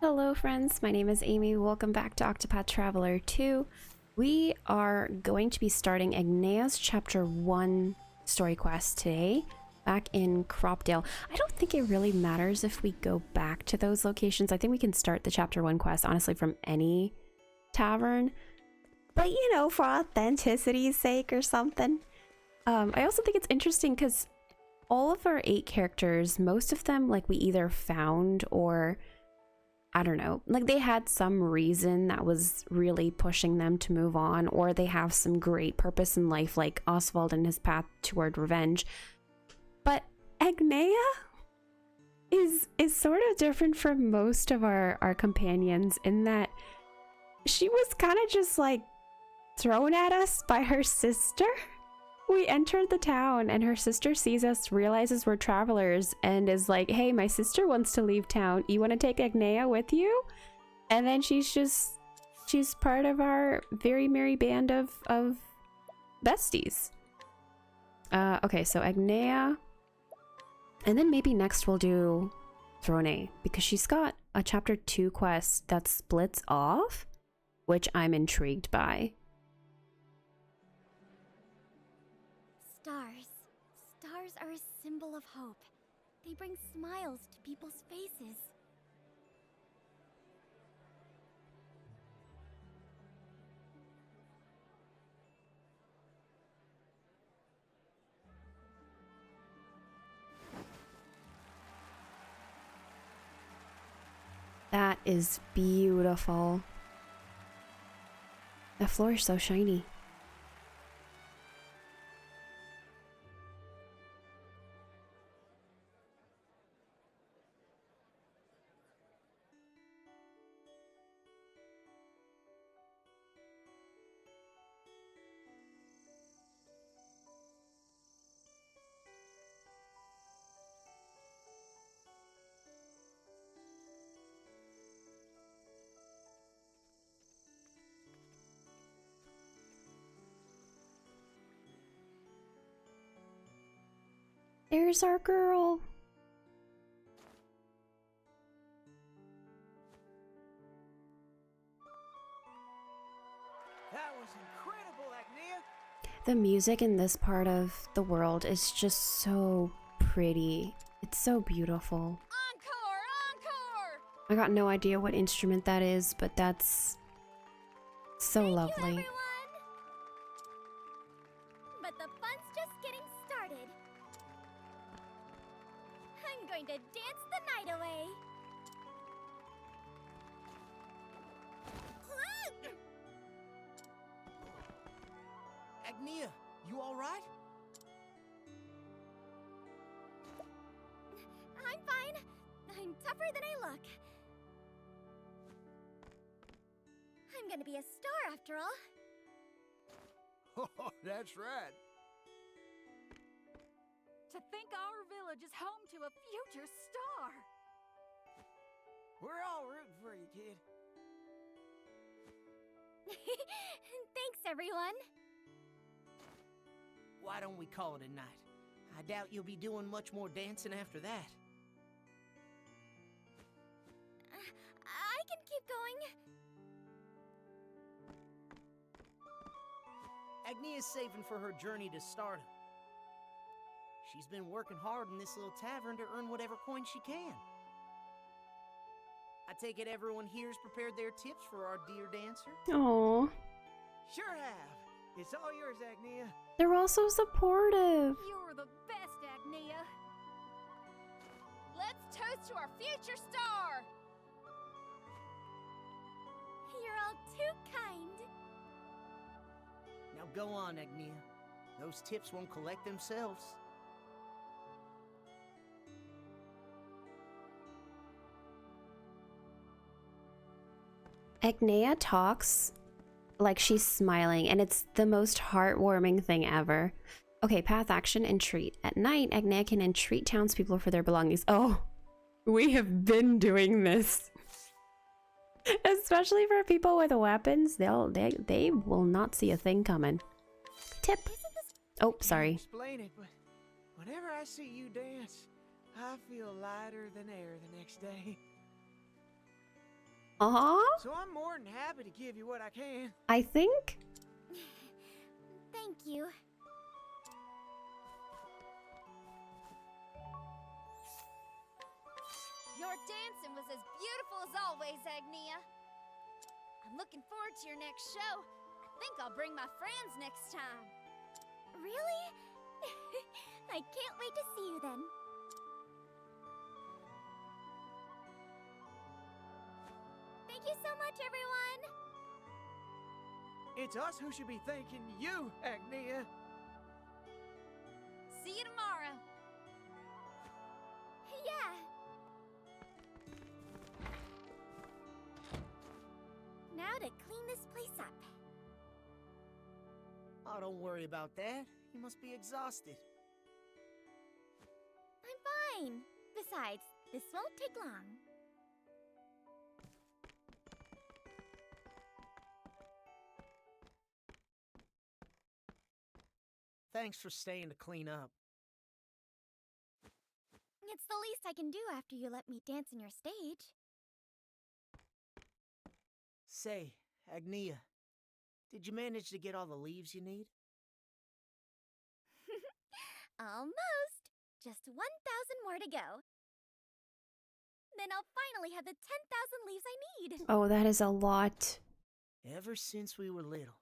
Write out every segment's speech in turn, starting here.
Hello friends, my name is Amy. Welcome back to Octopath Traveler 2. We are going to be starting Agnea's Chapter 1 story quest today, back in Cropdale. I don't think it really matters if we go back to those locations. I think we can start the Chapter 1 quest, honestly, from any tavern. But, you know, for authenticity's sake or something. I also think it's interesting because all of our 8 characters, most of them, like, we either found or... I don't know, like they had some reason that was really pushing them to move on, or they have some great purpose in life, like Oswald and his path toward revenge. But Agnea is sort of different from most of our companions in that she was kind of just like thrown at us by her sister. We entered the town and her sister sees us, realizes we're travelers, and is like, hey, my sister wants to leave town. You want to take Agnea with you? And then she's part of our very merry band of besties. Okay, so Agnea. And then maybe next we'll do Throne, because she's got a chapter 2 quest that splits off, which I'm intrigued by. Stars are a symbol of hope. They bring smiles to people's faces. That is beautiful. The floor is so shiny. There's our girl. That was incredible, Agnea. The music in this part of the world is just so pretty. It's so beautiful. Encore! Encore! I got no idea what instrument that is, but that's so Thank lovely. you, everyone. But the fun's just getting started. I'm going to dance the night away. Agnea, you all right? I'm fine. I'm tougher than I look. I'm gonna be a star after all. Oh, that's right. To think our village is home to a future star! We're all rooting for you, kid. Thanks, everyone. Why don't we call it a night? I doubt you'll be doing much more dancing after that. I can keep going. Agnea's saving for her journey to stardom. She's been working hard in this little tavern to earn whatever coin she can. I take it everyone here's prepared their tips for our dear dancer? Aww. Sure have. It's all yours, Agnea. They're all so supportive. You're the best, Agnea! Let's toast to our future star! You're all too kind. Now go on, Agnea. Those tips won't collect themselves. Agnea talks like she's smiling, and it's the most heartwarming thing ever. Okay, path action, entreat. At night, Agnea can entreat townspeople for their belongings. Oh, we have been doing this. Especially for people with weapons, they will not see a thing coming. Tip. Oh, sorry. Explain it, but whenever I see you dance, I feel lighter than air the next day. So I'm more than happy to give you what I can. I think. Thank you. Your dancing was as beautiful as always, Agnea. I'm looking forward to your next show. I think I'll bring my friends next time. Really? I can't wait to see you then. Thank you so much, everyone! It's us who should be thanking you, Agnea. See you tomorrow. Yeah! Now to clean this place up. Oh, don't worry about that. You must be exhausted. I'm fine. Besides, this won't take long. Thanks for staying to clean up. It's the least I can do after you let me dance in your stage. Say, Agnea, did you manage to get all the leaves you need? Almost. Just 1,000 more to go. Then I'll finally have the 10,000 leaves I need. Oh, that is a lot. Ever since we were little,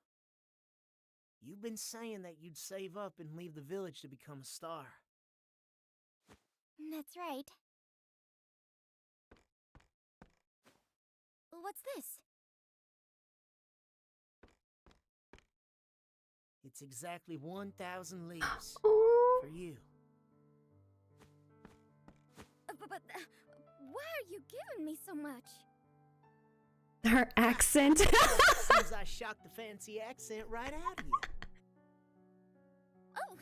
you've been saying that you'd save up and leave the village to become a star. That's right. What's this? It's exactly 1,000 leaves Oh, for you. But why are you giving me so much? her accent. Seems I shocked the fancy accent right out of you. Oh,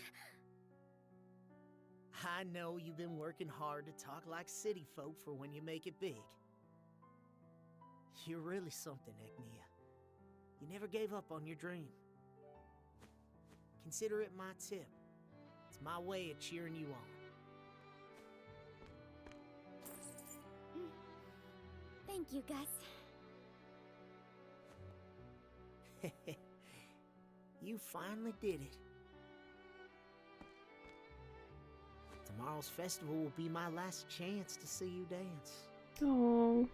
I know you've been working hard to talk like city folk for when you make it big. You're really something, Agnea. You never gave up on your dream. Consider it my tip. It's my way of cheering you on. thank you, Gus. You finally did it. Tomorrow's festival will be my last chance to see you dance. Oh,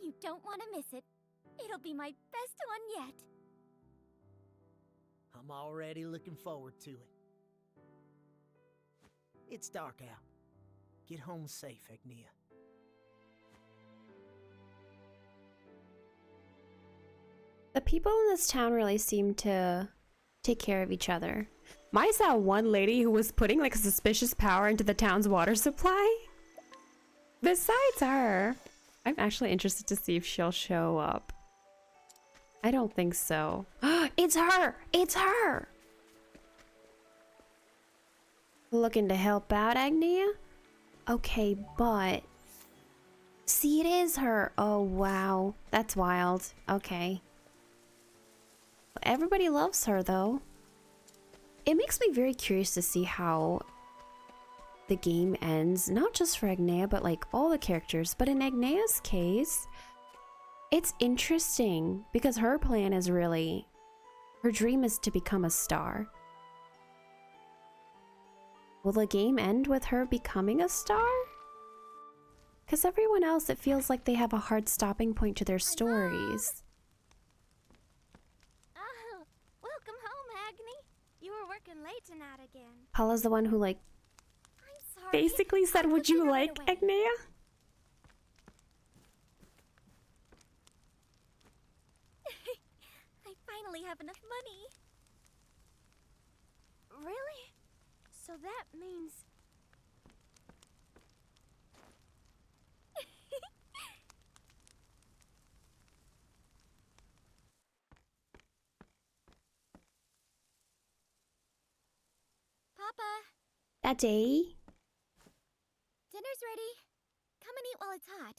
You don't want to miss it. It'll be my best one yet. I'm already looking forward to it. It's dark out. Get home safe, Agnea. the people in this town really seem to take care of each other. Minus that one lady who was putting like suspicious power into the town's water supply. Besides her, I'm actually interested to see if she'll show up. I don't think so. It's her! It's her! Looking to help out, Agnea? Okay, but... See, it is her. Oh, wow. That's wild. Okay. Everybody loves her, though. It makes me very curious to see how the game ends. Not just for Agnea, but like all the characters. But in Agnea's case, it's interesting because her plan is really... Her dream is to become a star. Will the game end with her becoming a star? Because everyone else, it feels like they have a hard stopping point to their stories. Oh, welcome home, Agni. You were working late tonight again. Paula's the one who like I'm sorry. basically said, I'll would cook you dinner right like away." Agnea? I finally have enough money. Really? So that means... Papa, Daddy? dinner's ready. Come and eat while it's hot.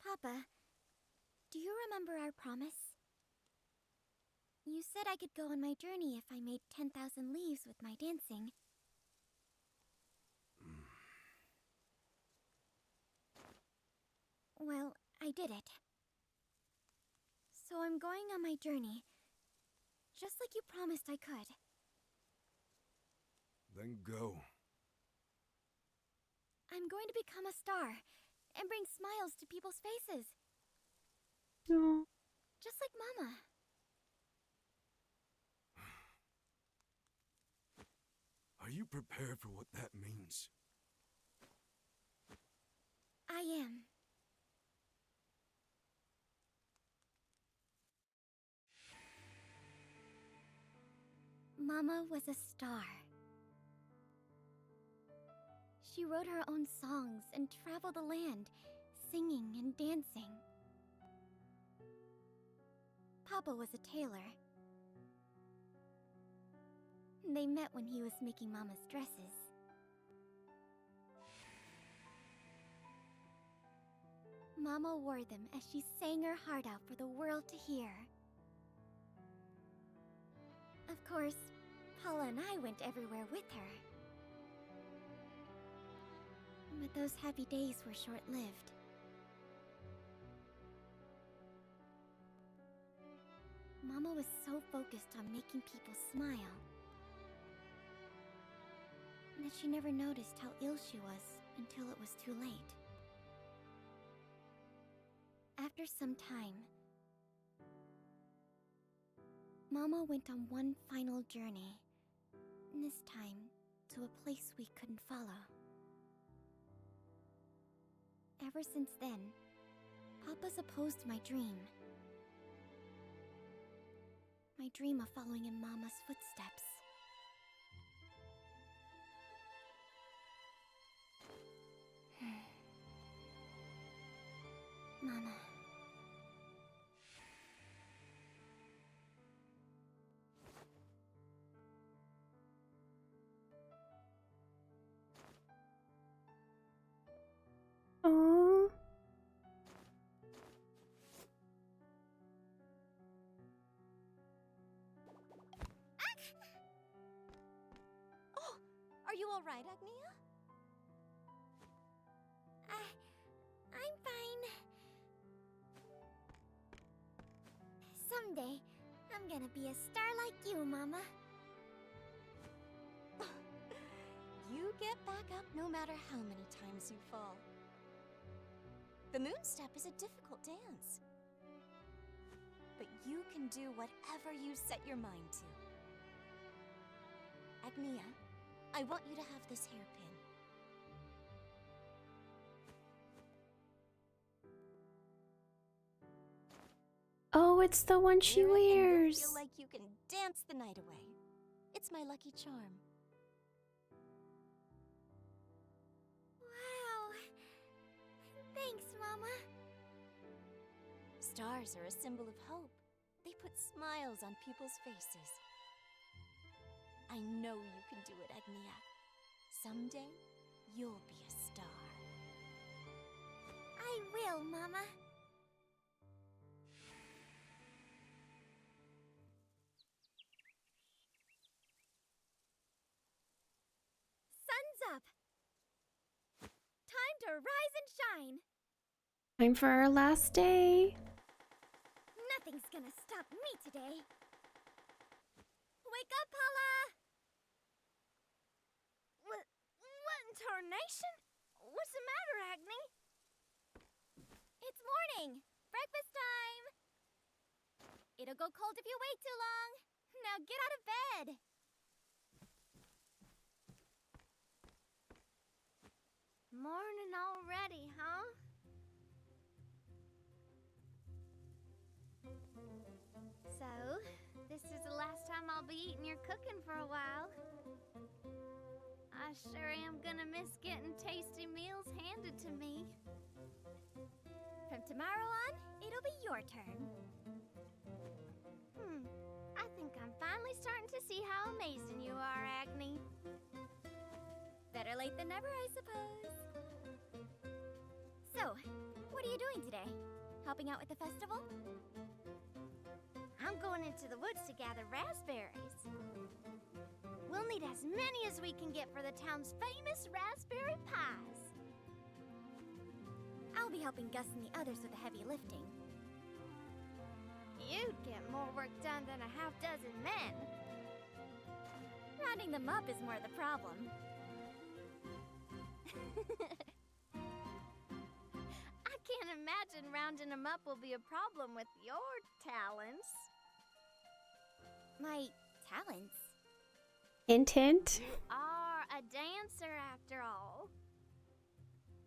Papa, do you remember our promise? You said I could go on my journey if I made 10,000 leaves with my dancing. I did it. So I'm going on my journey, just like you promised I could. Then go. I'm going to become a star and bring smiles to people's faces, No. just like Mama. Are you prepared for what that means? I am. Mama was a star. She wrote her own songs and traveled the land, singing and dancing. Papa was a tailor. They met when he was making Mama's dresses. Mama wore them as she sang her heart out for the world to hear. Of course, Paula and I went everywhere with her. But those happy days were short-lived. Mama was so focused on making people smile that she never noticed how ill she was until it was too late. After some time, Mama went on one final journey, this time to a place we couldn't follow. Ever since then, Papa's opposed my dream. My dream of following in Mama's footsteps. Mama. Aww. Oh, are you all right, Agnea? I'm fine. Someday, I'm gonna be a star like you, Mama. You get back up no matter how many times you fall. The moon step is a difficult dance. But you can do whatever you set your mind to. Agnea, I want you to have this hairpin. Oh, it's the one she Wear it and you'll wears. feel like you can dance the night away. It's my lucky charm. Wow. Thanks, Mama. Stars are a symbol of hope. They put smiles on people's faces. I know you can do it, Agnea. Someday, you'll be a star. I will, Mama. Sun's up. Time to rise and shine. Time for our last day. Nothing's gonna stop me today. Wake up, Paula! What in tarnation? What's the matter, Agnea? It's morning. Breakfast time. It'll go cold if you wait too long. Now get out of bed. Morning already, huh? So, this is the last time I'll be eating your cooking for a while. I sure am gonna miss getting tasty meals handed to me. From tomorrow on, it'll be your turn. I think I'm finally starting to see how amazing you are, Agnea. Better late than never, I suppose. So, what are you doing today? Helping out with the festival? I'm going into the woods to gather raspberries. We'll need as many as we can get for the town's famous raspberry pies. I'll I'll be helping Gus and the others with the heavy lifting. You'd get more work done than a half dozen men. Rounding them up is more the problem. I can't imagine rounding them up will be a problem with your talents. My talents? Hint, hint. You are a dancer after all.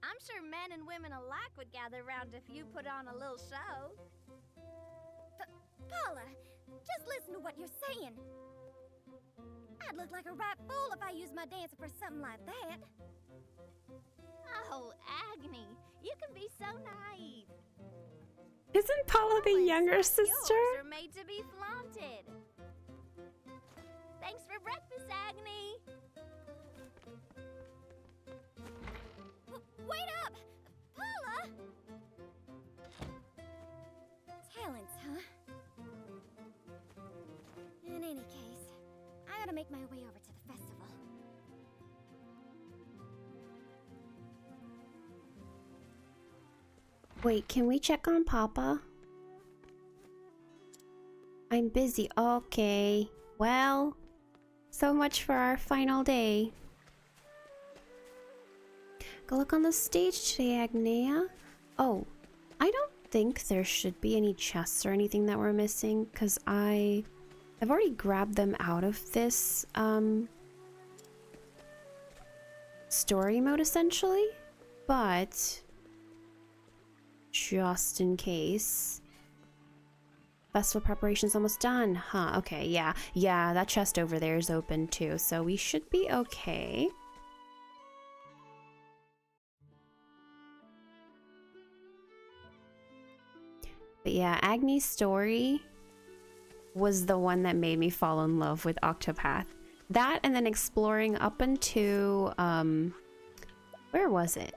I'm sure men and women alike would gather round if you put on a little show. Paula, just listen to what you're saying. I'd look like a right fool if I used my dancer for something like that. Oh, Agni, you can be so naive. Isn't Paula the Talents younger like sister? yours are made to be flaunted. Thanks for breakfast, Agni. Wait up! Paula! Talents, huh? In any case, I gotta make my way over to the festival. Wait, can we check on Papa? I'm busy. Okay. Well, so much for our final day. Go look on the stage today, Agnea. Oh, I don't think there should be any chests or anything that we're missing, because I've already grabbed them out of this story mode essentially, but just in case. Festival preparation's almost done. Huh, okay, yeah. Yeah, that chest over there is open too, so we should be okay. But yeah, Agni's story was the one that made me fall in love with Octopath. That and then exploring up into, where was it?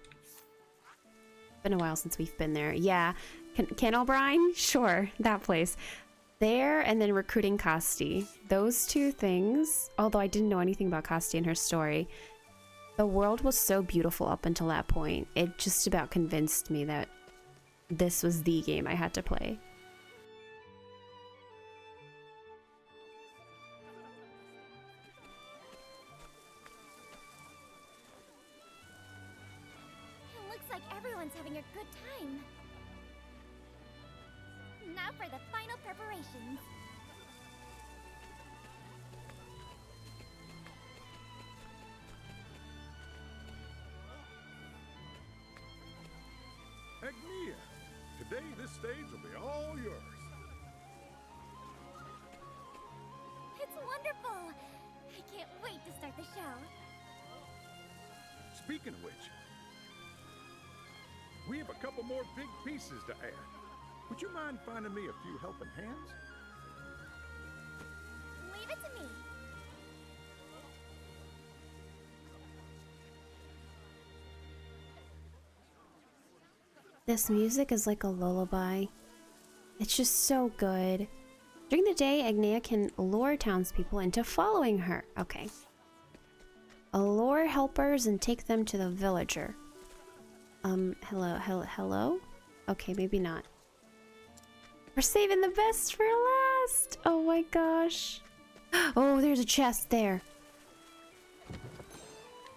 Been a while since we've been there. Yeah, Ken O'Brien? Sure, that place. There, and then recruiting Kasti. Those two things, although I didn't know anything about Kasti and her story, the world was so beautiful up until that point. It just about convinced me that this was the game I had to play. It looks like everyone's having a good time. Now for the final preparations. Agnea, today this stage will be all yours. It's wonderful! I can't wait to start the show. Speaking of which, we have a couple more big pieces to add. Would you mind finding me a few helping hands? Leave it to me. This music is like a lullaby. It's just so good. During the day, Agnea can lure townspeople into following her. Okay. Allure helpers and take them to the villager. Hello? Okay, maybe not. We're saving the best for last! Oh my gosh. Oh, there's a chest there.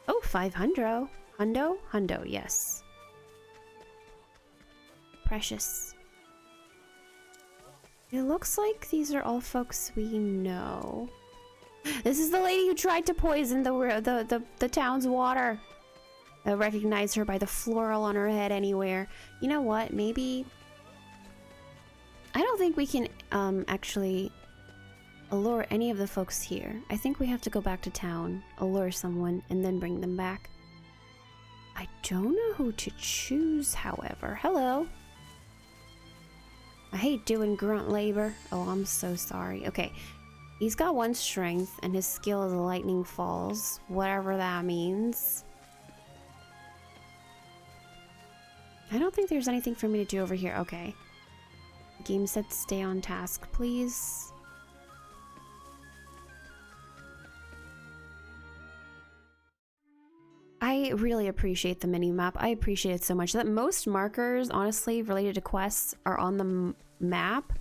Oh, 500. Hundo, yes. Precious. It looks like these are all folks we know. This is the lady who tried to poison the town's water. I recognize her by the floral on her head anywhere. You know what? Maybe... I don't think we can actually allure any of the folks here. I think we have to go back to town, allure someone, and then bring them back. I don't know who to choose, however. Hello. I hate doing grunt labor. Oh, I'm so sorry. Okay. He's got 1 strength, and his skill is lightning falls. Whatever that means. I don't think there's anything for me to do over here. Okay. Game set, stay on task, please. I I really appreciate the mini map. I appreciate it so much that most markers, honestly, related to quests are on the map.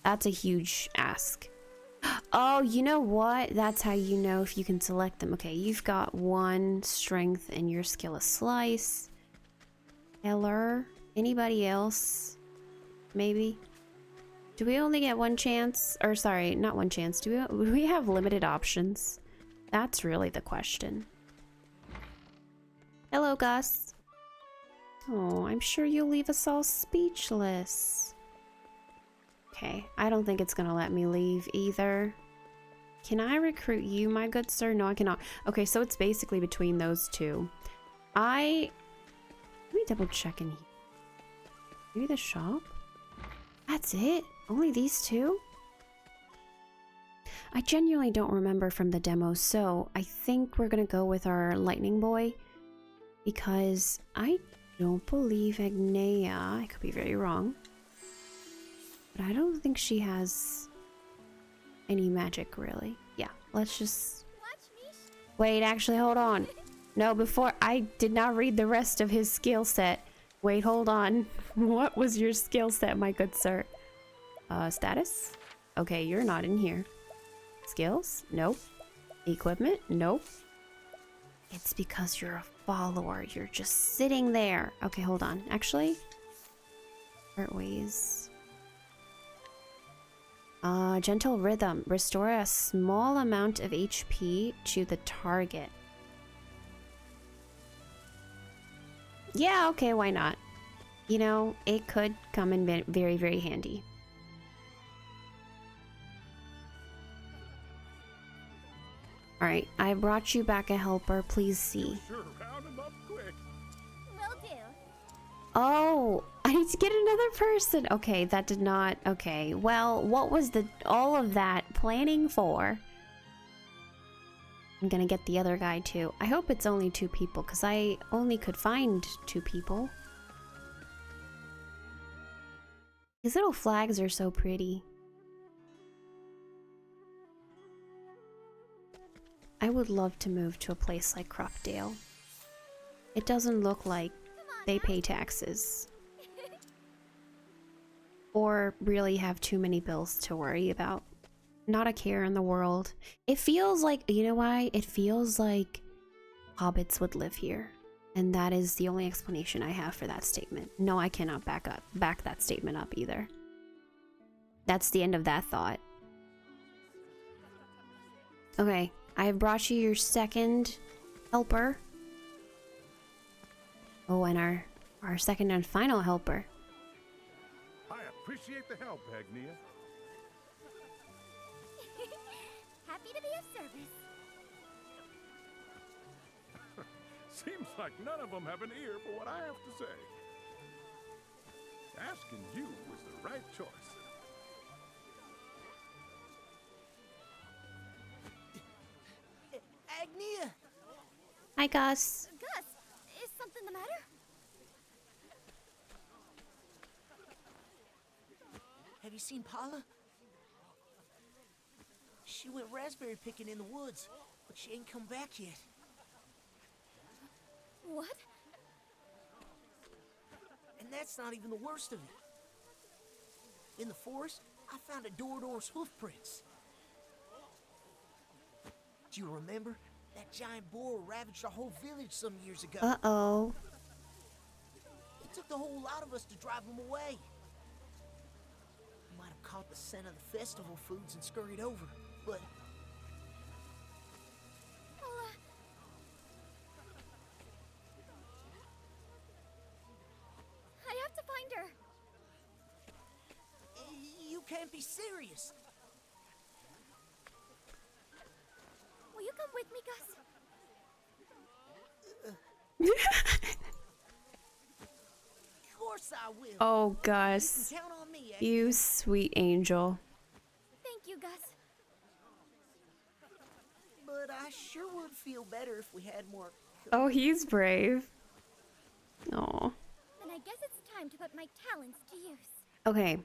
That's a huge ask. Oh, you know what? That's how you know if you can select them. Okay, you've got 1 strength and your skill is slice. Eller. Anybody else? Maybe? Do we only get 1 chance? Or sorry, not 1 chance. Do we have limited options? That's really the question. Hello, Gus. Oh, I'm sure you'll leave us all speechless. Okay, I don't think it's gonna let me leave either. Can I recruit you, my good sir? No, I cannot. Okay, so it's basically between those two. Let me double check in here. Maybe the shop? That's it? Only these 2? I genuinely don't remember from the demo, so I think we're gonna go with our lightning boy. Because I don't believe Agnea, I could be very wrong, but I don't think she has any magic really. Yeah, let's just... Wait, actually, hold on. No, before, I did not read the rest of his skill set. Wait, hold on. What was your skill set, my good sir? Status? Okay, you're not in here. Skills? Nope. Equipment? Nope. It's because you're a follower. You're just sitting there. Okay, hold on. Actually, part ways. Gentle rhythm. Restore a small amount of HP to the target. Yeah, okay, why not? You know, it could come in very, very handy. Alright, I brought you back a helper. Please see. Sure, round 'em up quick. Will do. Oh, I need to get another person. Okay, that did not... Okay, well, what was all of that planning for? I'm gonna get the other guy too. I hope it's only 2 people, because I only could find 2 people. These little flags are so pretty. I would love to move to a place like Cropdale. It doesn't look like they pay taxes. Or really have too many bills to worry about. Not a care in the world. It feels like, you know why? It feels like hobbits would live here. And that is the only explanation I have for that statement. No, I cannot back that statement up either. That's the end of that thought. Okay, I have brought you your second helper. Oh, and our second and final helper. I appreciate the help, Agnea. Happy to be of service. Seems like none of them have an ear for what I have to say. Asking you was the right choice. Agnea! Hi, Gus. Gus, is something the matter? Have you seen Paula? She went raspberry picking in the woods, but she ain't come back yet. What? And that's not even the worst of it. In the forest, I found a Dorador's hoof prints. Do you remember? That giant boar ravaged our whole village some years ago. Uh-oh. It took the whole lot of us to drive him away. Might have caught the scent of the festival foods and scurried over, but... I have to find her. You can't be serious. Will you come with me, Gus? Of course I will. Oh, Gus. You can count on me, Agnea. You sweet angel. Thank you, Gus. But I sure would feel better if we had more... Oh, he's brave. Oh. Then I guess it's time to put my talents to use. Okay.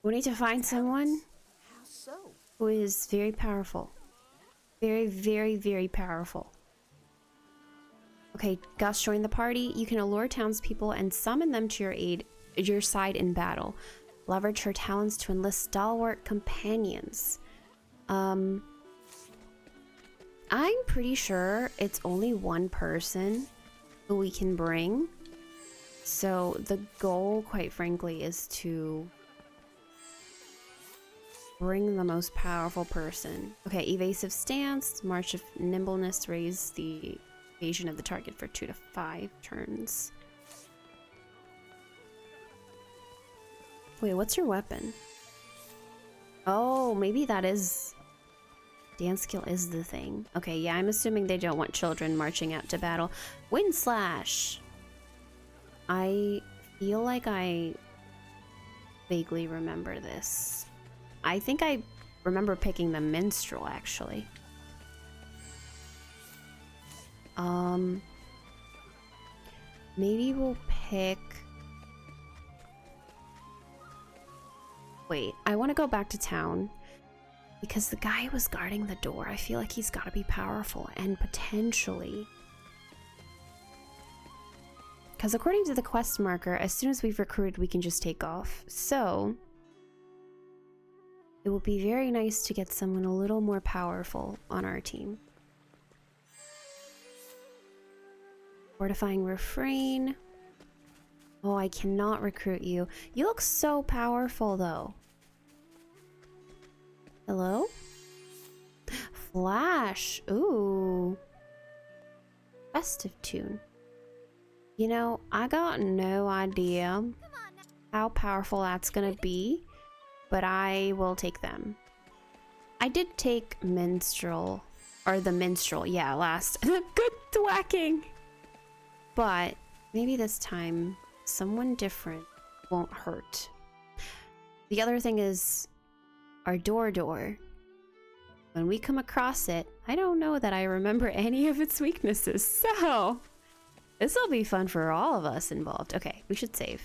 We need to find someone How so? who is very powerful. Very, very, very powerful. Okay, Gus joined the party. You can allure townspeople and summon them to your side in battle. Leverage her talents to enlist stalwart companions. I'm pretty sure it's only one person who we can bring. So the goal, quite frankly, is to bring the most powerful person. Okay, evasive stance, march of nimbleness, raise the evasion of the target for 2 to 5 turns. Wait, what's your weapon? Oh, maybe that is... Dance skill is the thing. Okay, yeah, I'm assuming they don't want children marching out to battle. Wind slash! I feel like I vaguely remember this. I think I remember picking the minstrel, actually. Maybe we'll pick... Wait, I want to go back to town. Because the guy was guarding the door, I feel like he's got to be powerful. And potentially... Because according to the quest marker, as soon as we've recruited, we can just take off. So... It would be very nice to get someone a little more powerful on our team. Fortifying refrain. Oh, I cannot recruit you. You look so powerful, though. Hello? Flash. Ooh. Festive tune. You know, I got no idea how powerful that's gonna be, but I will take them. I did take minstrel, or the minstrel, yeah, last. Good thwacking! But maybe this time, someone different won't hurt. The other thing is our door. When we come across it, I don't know that I remember any of its weaknesses, so this will be fun for all of us involved. Okay, we should save.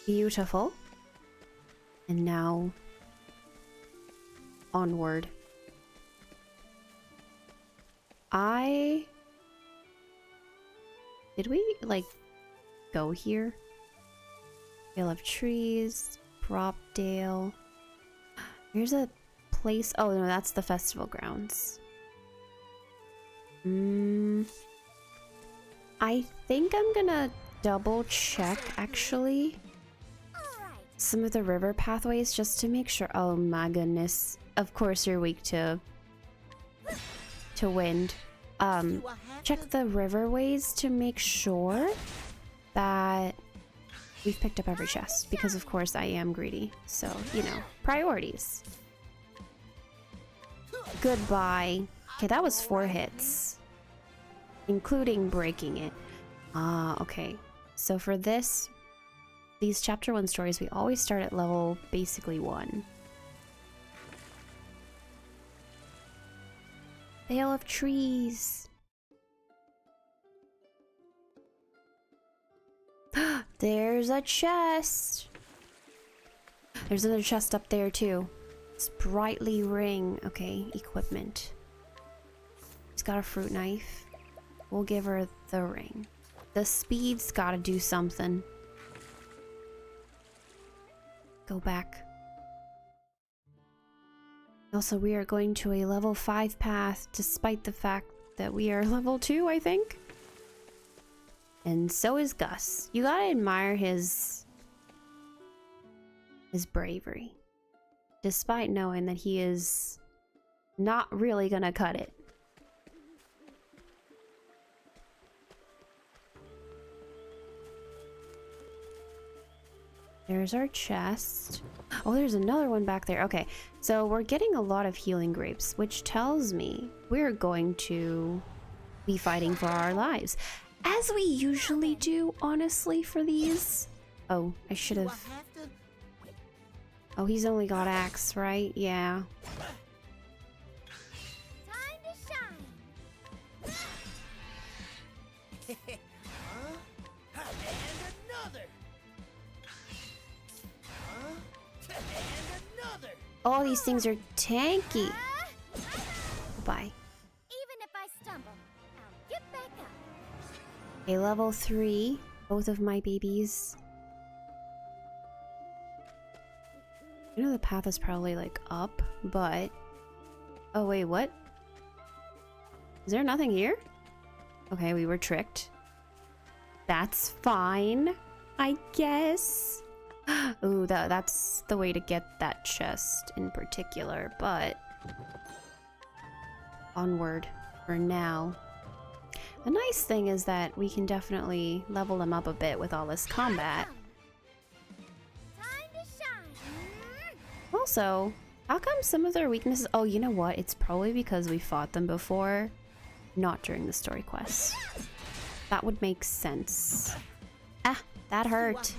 Beautiful. And now, onward. Did we, like, go here? Vale of Trees, Cropdale. Here's a place. Oh, no, that's the festival grounds. I think I'm gonna double check, actually, some of the river pathways just to make sure. Oh my goodness. Of course you're weak to wind. Check the riverways to make sure that we've picked up every chest, because of course I am greedy. So, you know, priorities. Goodbye. Okay, that was 4 hits, including breaking it. Ah, okay. So for these chapter 1 stories, we always start at level basically 1. Vale of Trees. There's a chest. There's another chest up there too. Sprightly ring. Okay, equipment. She's got a fruit knife. We'll give her the ring. The speed's gotta do something. Go back. Also, we are going to a level 5 path, despite the fact that we are level 2, I think. And so is Gus. You gotta admire his bravery, despite knowing that he is not really gonna cut it. There's our chest. Oh, there's another one back there. Okay, so we're getting a lot of healing grapes, which tells me we're going to be fighting for our lives. As we usually do, honestly, for these. Oh, I should have... Oh, he's only got axe, right? Yeah. Time to shine. All these things are tanky. Bye. Even if I stumble, I'll get Okay, level 3. Both of my babies. You know the path is probably like up, but... Oh wait, what? Is there nothing here? Okay, we were tricked. That's fine, I guess. Ooh, that's the way to get that chest in particular, but... Onward for now. The nice thing is that we can definitely level them up a bit with all this combat. Time to shine. Also, how come some of their weaknesses... Oh, you know what? It's probably because we fought them before, not during the story quest. That would make sense. Ah, that hurt.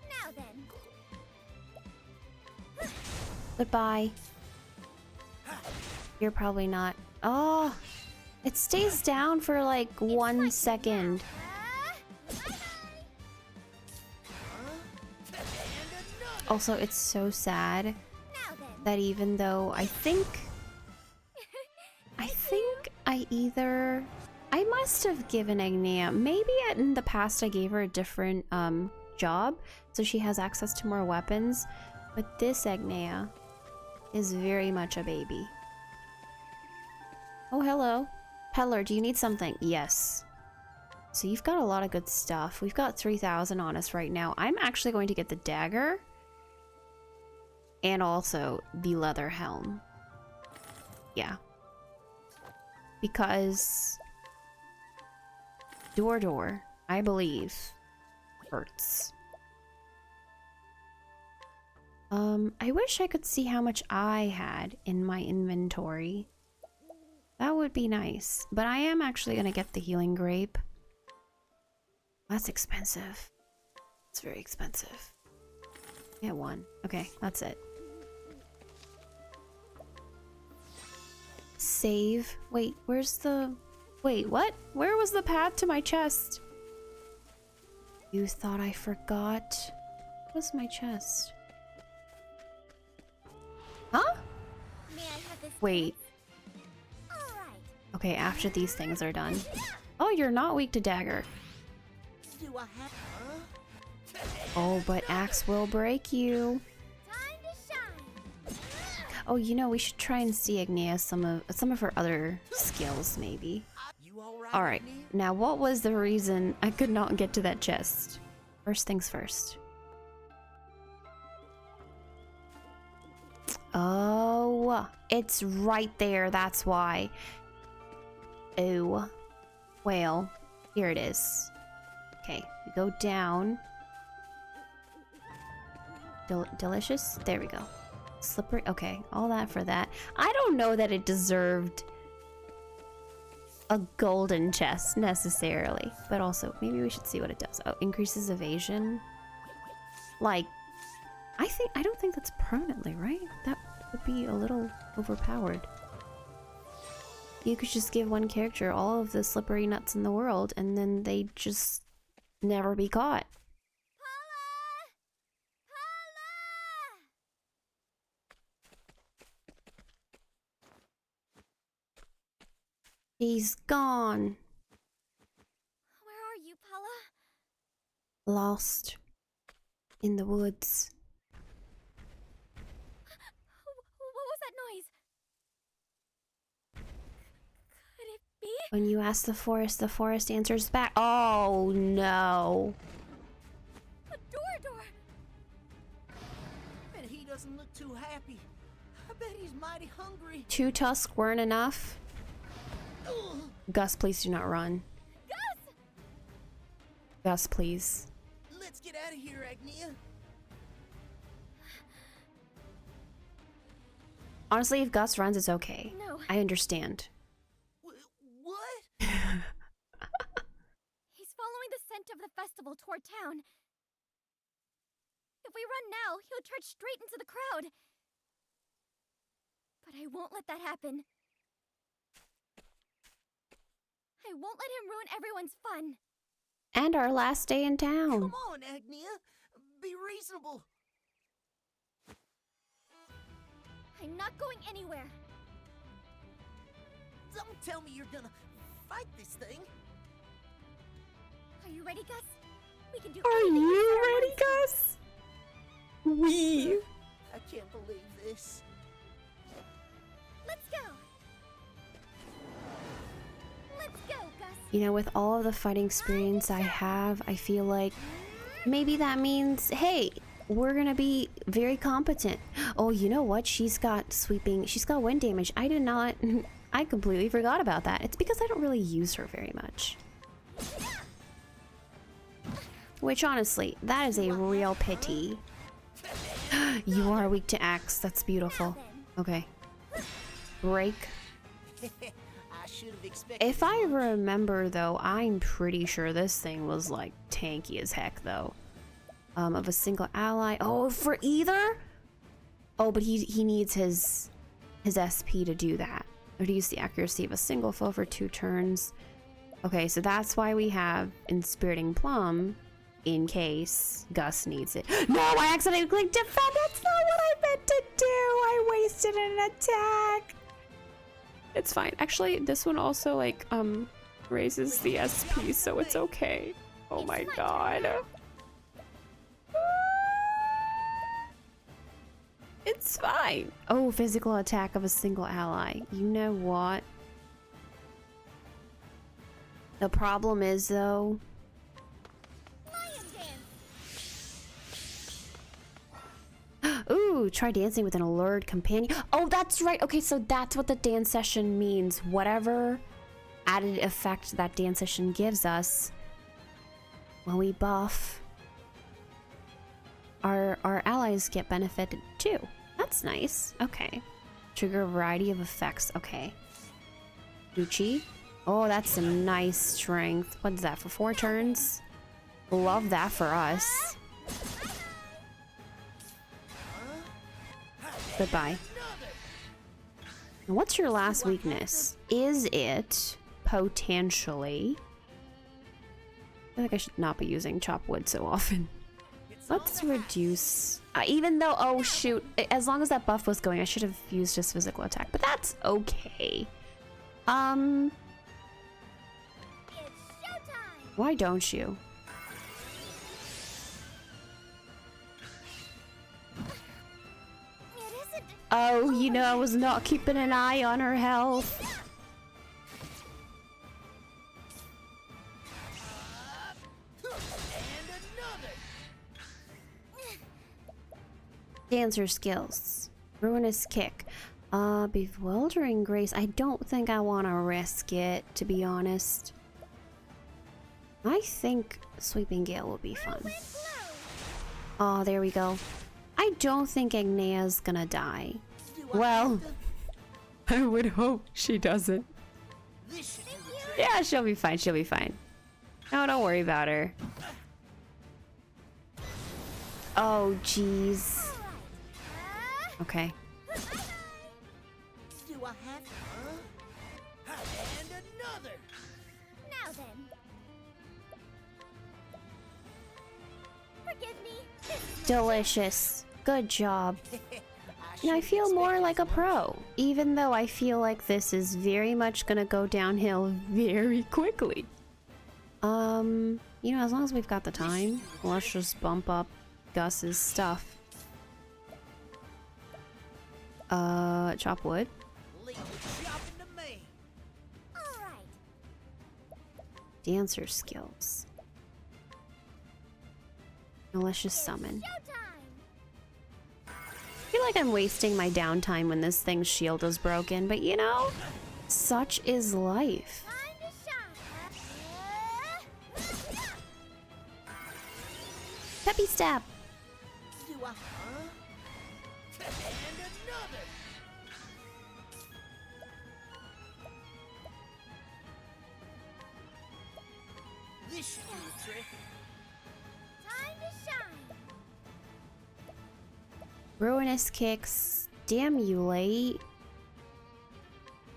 Now then. Goodbye. You're probably not... Oh! It stays down for like 1 second. Also, it's so sad Now then. that even though I think I must have given Agnea, maybe in the past I gave her a different job, so she has access to more weapons, but this Agnea is very much a baby. Oh, hello. Peddler, do you need something? Yes. So you've got a lot of good stuff. We've got 3,000 on us right now. I'm actually going to get the dagger and also the leather helm. Yeah. Because door, I believe, hurts. I wish I could see how much I had in my inventory. That would be nice. But I am actually gonna get the healing grape. That's expensive. It's very expensive. Get one. Okay, that's it. Save. Wait, where's the... Wait, what? Where was the path to my chest? You thought I forgot? What's my chest? Huh? May I have this? Wait. All right. Okay, after these things are done. Oh, you're not weak to dagger. Do I have... Oh, but axe will break you. Time to shine. Oh, you know, we should try and see Agnea some of her other skills, maybe. You alright? Alright, now what was the reason I could not get to that chest? First things first. Oh, it's right there, that's why. Oh, well, here it is. Okay, we go down. Delicious? There we go. Slippery? Okay, all that for that. I don't know that it deserved a golden chest necessarily, but also maybe we should see what it does. Oh, increases evasion. Like, I don't think that's permanently, right? That would be a little overpowered. You could just give one character all of the slippery nuts in the world and then they'd just never be caught. He's gone. Where are you, Paula? Lost in the woods. What was that noise? Could it be? When you ask the forest answers back. Oh no. A door. Bet he doesn't look too happy. I bet he's mighty hungry. 2 tusks weren't enough. Gus, please do not run. Gus! Gus, please. Let's get out of here, Agnea. Honestly, if Gus runs, it's okay. No. I understand. What? He's following the scent of the festival toward town. If we run now, he'll charge straight into the crowd. But I won't let that happen. I won't let him ruin everyone's fun. And our last day in town. Come on, Agnea. Be reasonable. I'm not going anywhere. Don't tell me you're gonna fight this thing. Are you ready, Gus? We can do Are anything you with our ready, minds. Gus? We. I can't believe this. Let's go. Let's go, Gus. You know, with all of the fighting experience I have, I feel like maybe that means, hey, we're gonna be very competent. Oh, you know what? She's got wind damage. I did not, I completely forgot about that. It's because I don't really use her very much. Which, honestly, that is a real pity. You are weak to axe. That's beautiful. Okay. Break. I should have expected. If I remember, though, I'm pretty sure this thing was, like, tanky as heck, though. Of a single ally. Oh, for either? Oh, but he needs his SP to do that. Or to use the accuracy of a single foe for 2 turns. Okay, so that's why we have Inspiriting Plum, in case Gus needs it. No, I accidentally clicked defend. That's not what I meant to do. I wasted an attack. It's fine. Actually, this one also, like, raises the SP, so it's okay. Oh my god. It's fine. Oh, physical attack of a single ally. You know what? The problem is, though... Lion dance. Ooh, try dancing with an allured companion. Oh, that's right. Okay, so that's what the dance session means. Whatever added effect that dance session gives us when we buff, our allies get benefited too. That's nice. Okay. Trigger a variety of effects. Okay. Gucci. Oh, that's some nice strength. What is that, for 4 turns? Love that for us. Goodbye. Now, what's your last weakness? Is it potentially... I feel like I should not be using chop wood so often. Let's reduce... even though... Oh, shoot. As long as that buff was going, I should have used just physical attack. But that's okay. It's showtime. Why don't you? It isn't. Oh, you know, I was not keeping an eye on her health. Dancer skills. Ruinous kick. Bewildering grace. I don't think I want to risk it, to be honest. I think Sweeping Gale will be fun. Oh, there we go. I don't think Agnea's gonna die. Well, I would hope she doesn't. Yeah, she'll be fine. She'll be fine. No, don't worry about her. Oh, jeez. Okay. Do I have and another? Now then. Forgive me. Delicious. Good job. And I feel more like a pro, even though I feel like this is very much gonna go downhill very quickly. You know, as long as we've got the time, let's just bump up Gus's stuff. Chop wood. Leave the shopping to me. All right. Dancer skills. Malicious summon. Showtime. I feel like I'm wasting my downtime when this thing's shield is broken, but you know, such is life. Time to shine. Peppy step. Do I and another? This should do the trick. Time to shine. Ruinous kicks. Stimulate.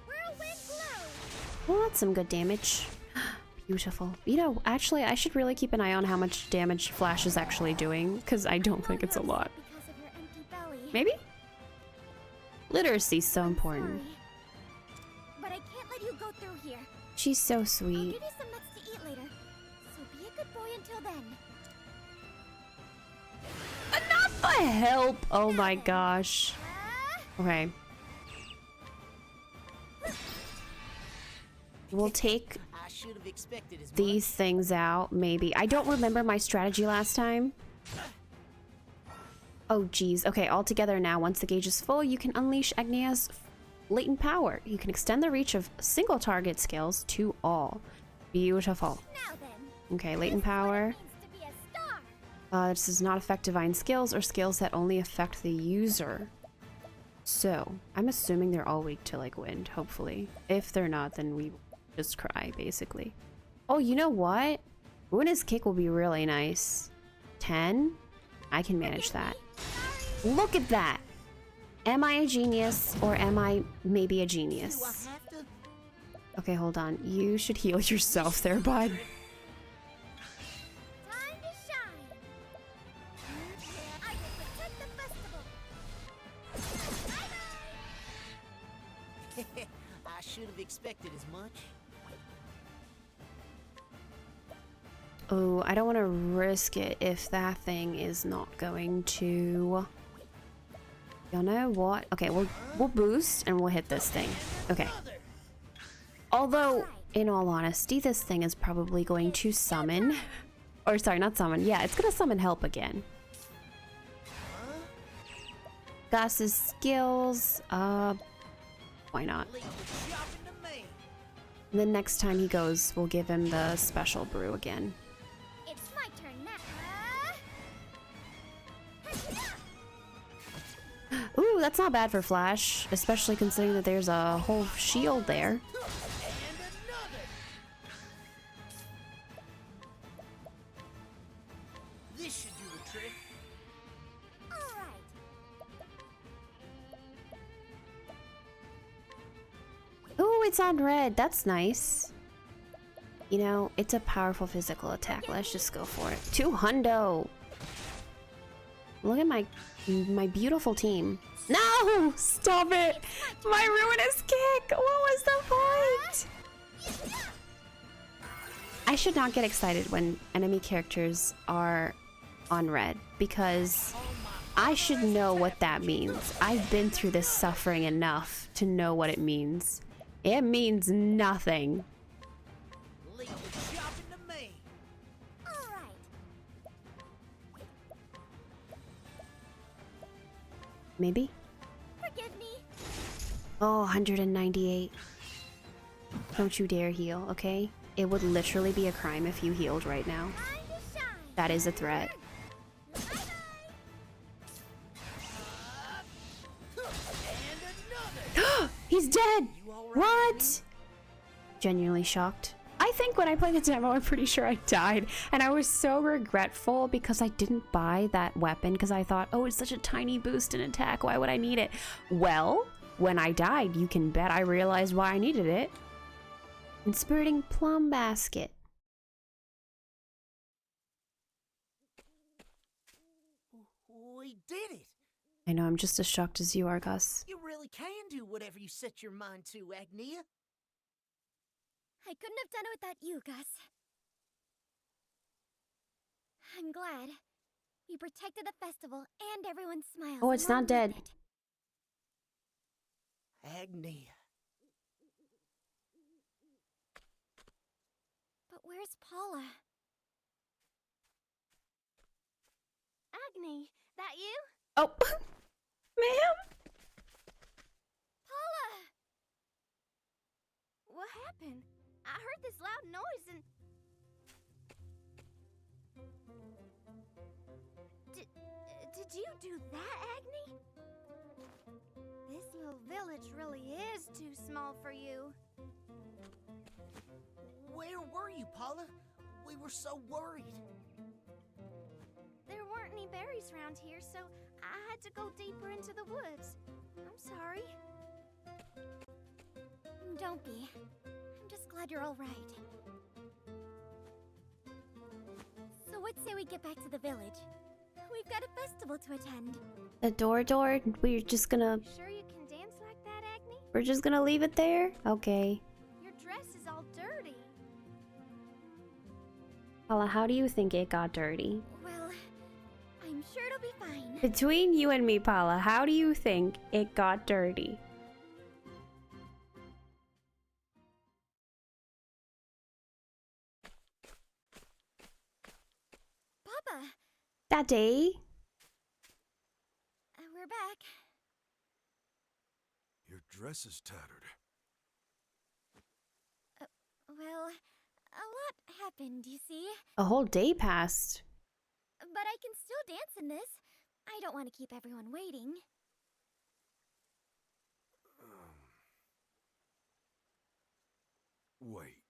Whirlwind blow. Well, that's some good damage. Beautiful. You know, actually, I should really keep an eye on how much damage Flash is actually doing, because I don't think it's a lot. Because of your empty belly. Maybe? Literacy's so important. Sorry. But I can't let you through here. She's so I'll sweet. give you some nuts to eat later. So be a good boy until then. Enough the help! Oh my gosh. Okay. We'll take I should have expected as these things out, maybe. I don't remember my strategy last time. Oh, geez. Okay, all together now. Once the gauge is full, you can unleash Agnea's latent power. You can extend the reach of single target skills to all. Beautiful. Now then. Okay, latent power. Means to be a star. This does not affect divine skills or skills that only affect the user. So, I'm assuming they're all weak to, like, wind, hopefully. If they're not, then we just cry, basically. Oh, you know what? Ruinous Kick will be really nice. 10? I can manage that. Look at that! Am I a genius, or am I maybe a Do I genius? have to? Okay, hold on. You should heal yourself there, bud. Time to shine. I will protect the festival. I should have expected as much. Oh, I don't want to risk it if that thing is not going to... You know what? Okay, we'll boost and we'll hit this thing. Okay. Although, in all honesty, this thing is probably going to summon... Or sorry, not summon. Yeah, it's gonna summon help again. Gus's skills. Why not? Leave the shopping to me. The next time he goes, we'll give him the special brew again. It's my turn now. Ooh, that's not bad for Flash, especially considering that there's a whole shield there. And another. This should do the trick. All right. Ooh, it's on red. That's nice. You know, it's a powerful physical attack. Let's just go for it. 200. Look at my beautiful team. No! Stop it! My ruinous kick! What was the point? I should not get excited when enemy characters are on red, because I should know what that means. I've been through this suffering enough to know what it means. It means nothing. Leave the shopping to me. All right. Maybe? Forgive me. Oh, 198. Don't you dare heal, okay? It would literally be a crime if you healed right now. Time to shine. That is a threat. And another. He's dead! You all right? What? Genuinely shocked. I think when I played the demo, I'm pretty sure I died. And I was so regretful because I didn't buy that weapon because I thought, oh, it's such a tiny boost in attack. Why would I need it? Well, when I died, you can bet I realized why I needed it. Inspiriting Plum Basket. We did it. I know, I'm just as shocked as you are, Gus. You really can do whatever you set your mind to, Agnea. I couldn't have done it without you, Gus. I'm glad. We protected the festival and everyone's smiles. Oh, it's along not dead. with it. Agnea. But where's Paula? Agni, that you? Oh, ma'am. Paula! What happened? I heard this loud noise and... Did you do that, Agni? This little village really is too small for you. Where were you, Paula? We were so worried. There weren't any berries around here, so I had to go deeper into the woods. I'm sorry. Don't be. I'm just glad you're all right. So what say we get back to the village? We've got a festival to attend. The door, we're just gonna... Sure you can dance like that, Agni? We're just gonna leave it there? Okay. Your dress Paula, how do you think it got dirty? Well, I'm sure it'll be fine. Between you and me, Paula, how do you think it got dirty? Papa, Daddy? we're back. Your dress is tattered. Well, a lot happened, you see. A whole day passed. But I can still dance in this. I don't want to keep everyone waiting. Wait.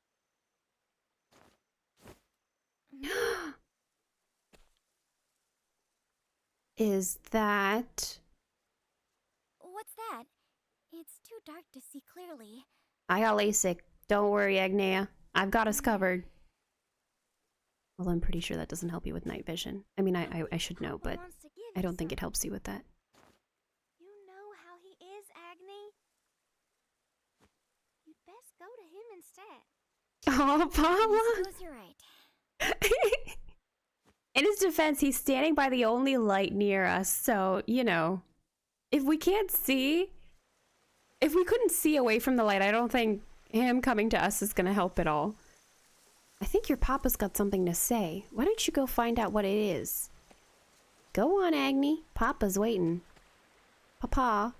Is that... What's that? It's too dark to see clearly. I got LASIK. Don't worry, Agnea. I've got us covered. Well, I'm pretty sure that doesn't help you with night vision. I mean, I should know, but Wants to give I you don't think it some. helps you with that. You know how he is, Agni. You'd best go to him instead. Oh, I Paula! suppose you're right. In his defense, he's standing by the only light near us, so, you know, if we can't see, if we couldn't see away from the light, I don't think him coming to us is gonna help at all. I think your papa's got something to say. Why don't you go find out what it is? Go on, Agni. Papa's waiting. Papa.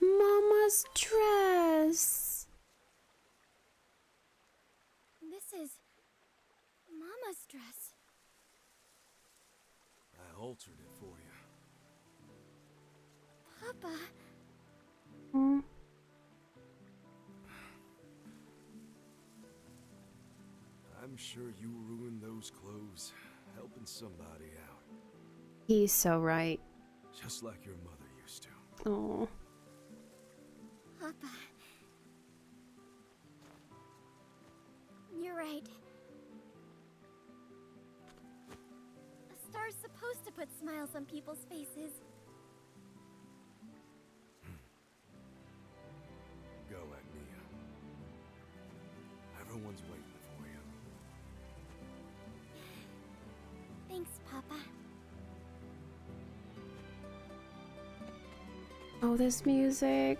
Mama's dress. This is Mama's dress. I altered it for you. Papa, Hmm. I'm sure you ruined those clothes helping somebody out. He's so right. Just like your mother used to. Oh. Papa. You're right. A star's supposed to put smiles on people's faces. Go, Agnea. Everyone's waiting for you. Thanks, Papa. Oh, this music.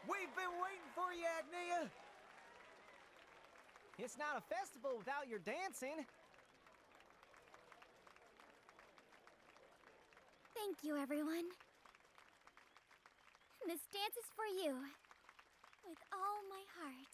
We've been waiting for you, Agnea! It's not a festival without your dancing. Thank you, everyone. This dance is for you. With all my heart.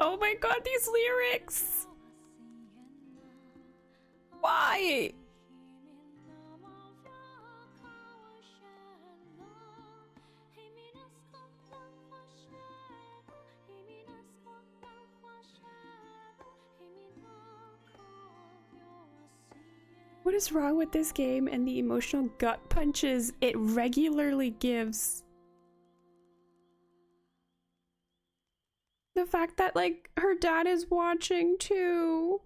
Oh my god, these lyrics! Why? What is wrong with this game and the emotional gut punches it regularly gives? The fact that, like, her dad is watching too.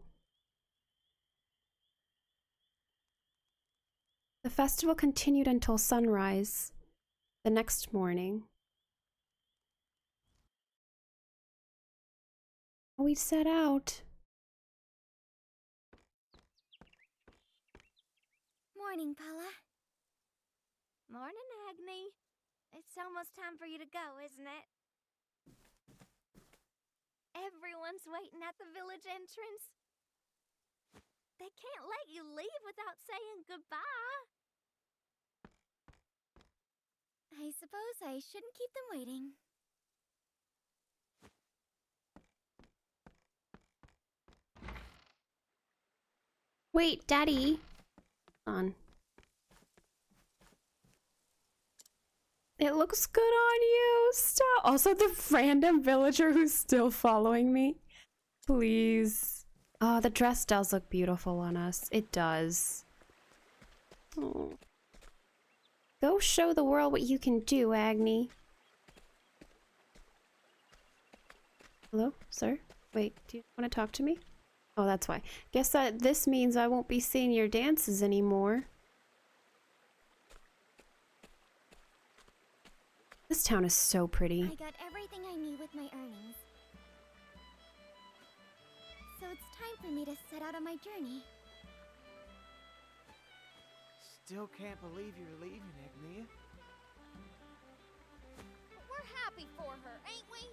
The festival continued until sunrise the next morning. We set out. Morning, Paula. Morning, Agni. It's almost time for you to go, isn't it? Everyone's waiting at the village entrance. They can't let you leave without saying goodbye. I suppose I shouldn't keep them waiting. Wait, Daddy. Hold on. It looks good on you. Stop. Also, the random villager who's still following me. Please. Oh, the dress does look beautiful on us. It does. Oh. Go show the world what you can do, Agni. Hello, sir? Wait, do you want to talk to me? Oh, that's why. Guess that this means I won't be seeing your dances anymore. This town is so pretty. I got everything I need with my earnings. So it's time for me to set out on my journey. Still can't believe you're leaving, Agnea. We're happy for her, ain't we?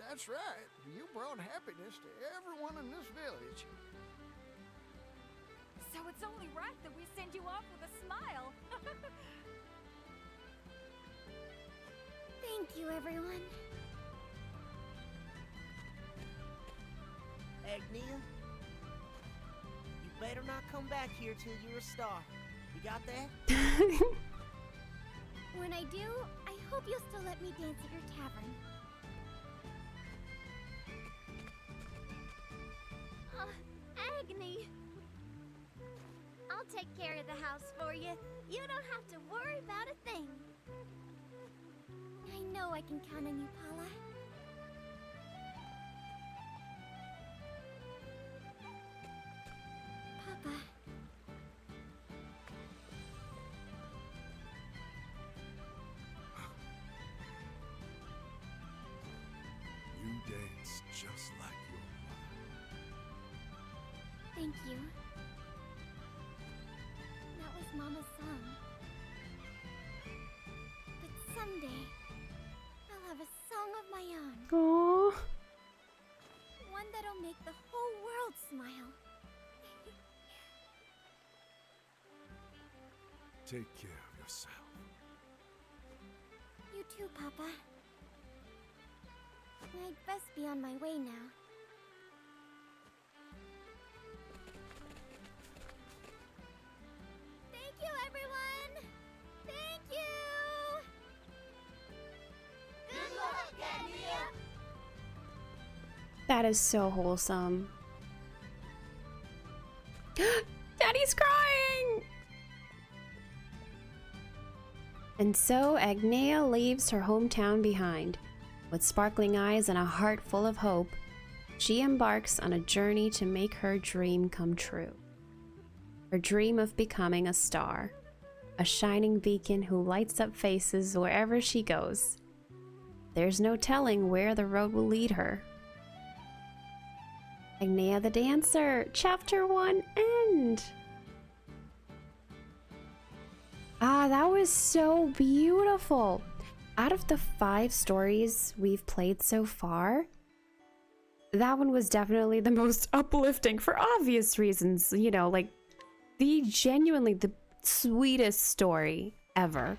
That's right. You brought happiness to everyone in this village. So it's only right that we send you off with a smile. Thank you, everyone. Agnea, you better not come back here till you're a star. You got that? When I do, I hope you'll still let me dance at your tavern. Agni! I'll take care of the house for you. You don't have to worry about a thing. I know I can count on you, Paula. Papa. You dance just like your mother. Thank you. That was Mama's song. But someday, I'll have a song of my own. Aww. One that'll make the whole world smile. Take care of yourself. You too, Papa. I'd best be on my way now. Thank you, everyone! Thank you! Good luck, Agnea! That is so wholesome. Daddy's crying! And so Agnea leaves her hometown behind. With sparkling eyes and a heart full of hope, she embarks on a journey to make her dream come true. Her dream of becoming a star, a shining beacon who lights up faces wherever she goes. There's no telling where the road will lead her. Agnea the Dancer, Chapter 1 end! Ah, that was so beautiful! Out of the 5 stories we've played so far, that one was definitely the most uplifting for obvious reasons. You know, like, genuinely the sweetest story ever.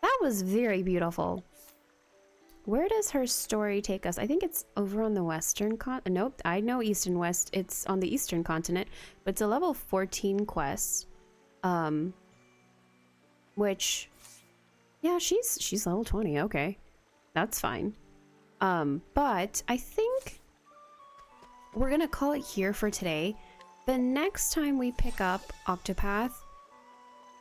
That was very beautiful. Where does her story take us? I think it's over on the western nope, I know east and west. It's on the eastern continent, but it's a level 14 quest. Which... yeah, she's level 20, okay. That's fine. But I think we're gonna call it here for today. The next time we pick up Octopath,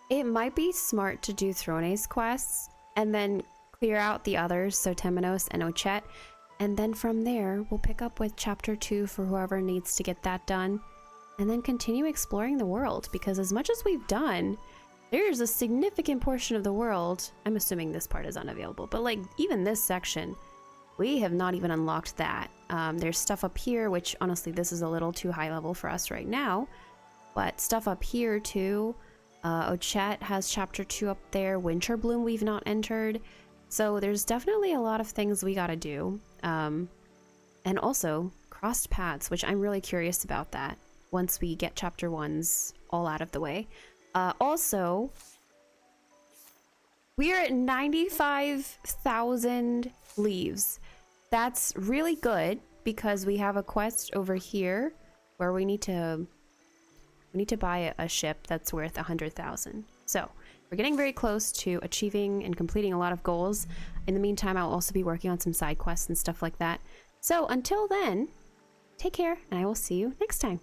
it might be smart to do Throne's quests and then clear out the others, so Temenos and Ochet, and then from there we'll pick up with Chapter 2 for whoever needs to get that done, and then continue exploring the world, because as much as we've done, there's a significant portion of the world, I'm assuming this part is unavailable, but like even this section, we have not even unlocked that. There's stuff up here, which honestly this is a little too high level for us right now, but stuff up here too. Ochet has chapter 2 up there. Winter Bloom we've not entered. So there's definitely a lot of things we gotta do. And also crossed paths, which I'm really curious about that once we get chapter 1s all out of the way. Also, we are at 95,000 leaves. That's really good because we have a quest over here where we need to buy a ship that's worth 100,000. So we're getting very close to achieving and completing a lot of goals. In the meantime, I'll also be working on some side quests and stuff like that. So until then, take care and I will see you next time.